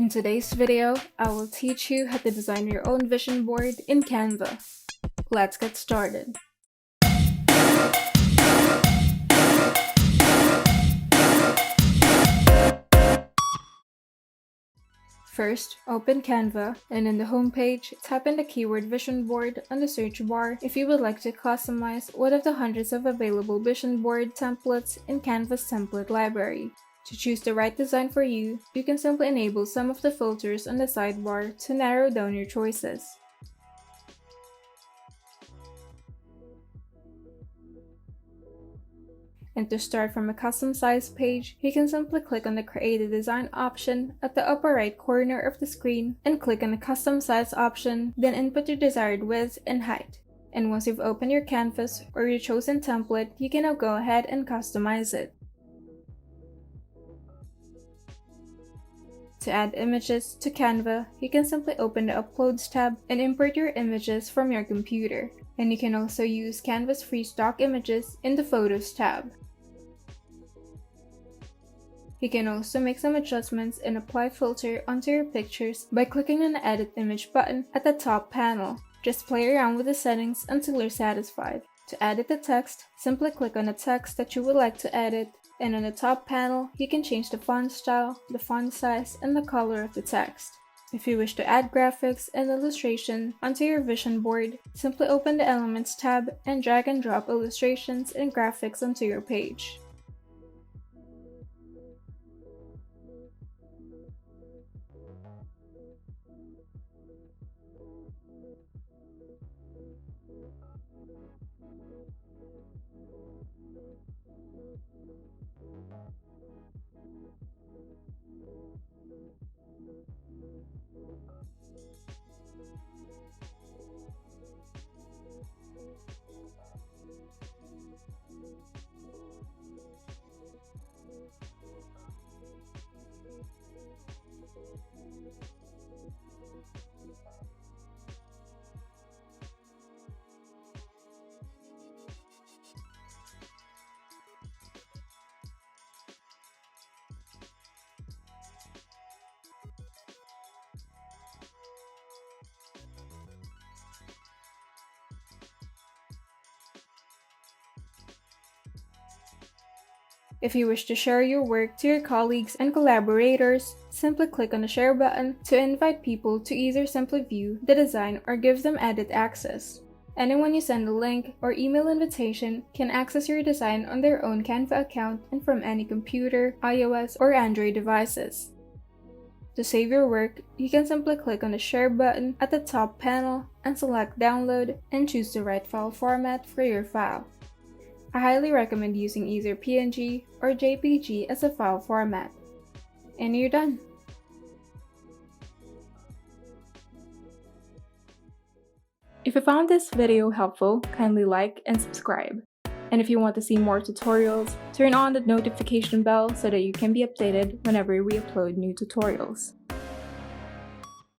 In today's video, I will teach you how to design your own vision board in Canva. Let's get started. First, open Canva, and in the home page, type in the keyword vision board on the search bar if you would like to customize one of the hundreds of available vision board templates in Canva's template library. To choose the right design for you, you can simply enable some of the filters on the sidebar to narrow down your choices. And to start from a custom size page, you can simply click on the Create a Design option at the upper right corner of the screen and click on the Custom Size option, then input your desired width and height. And once you've opened your canvas or your chosen template, you can now go ahead and customize it. To add images to Canva, you can simply open the Uploads tab and import your images from your computer. And you can also use Canva's free stock images in the Photos tab. You can also make some adjustments and apply filter onto your pictures by clicking on the Edit Image button at the top panel. Just play around with the settings until you're satisfied. To edit the text, simply click on the text that you would like to edit, and on the top panel, you can change the font style, the font size, and the color of the text. If you wish to add graphics and illustration onto your vision board, simply open the Elements tab and drag and drop illustrations and graphics onto your page. If you wish to share your work to your colleagues and collaborators, simply click on the Share button to invite people to either simply view the design or give them edit access. Anyone you send a link or email invitation can access your design on their own Canva account and from any computer, iOS, or Android devices. To save your work, you can simply click on the Share button at the top panel and select Download and choose the right file format for your file. I highly recommend using either PNG or JPG as a file format. And you're done! If you found this video helpful, kindly like and subscribe. And if you want to see more tutorials, turn on the notification bell so that you can be updated whenever we upload new tutorials.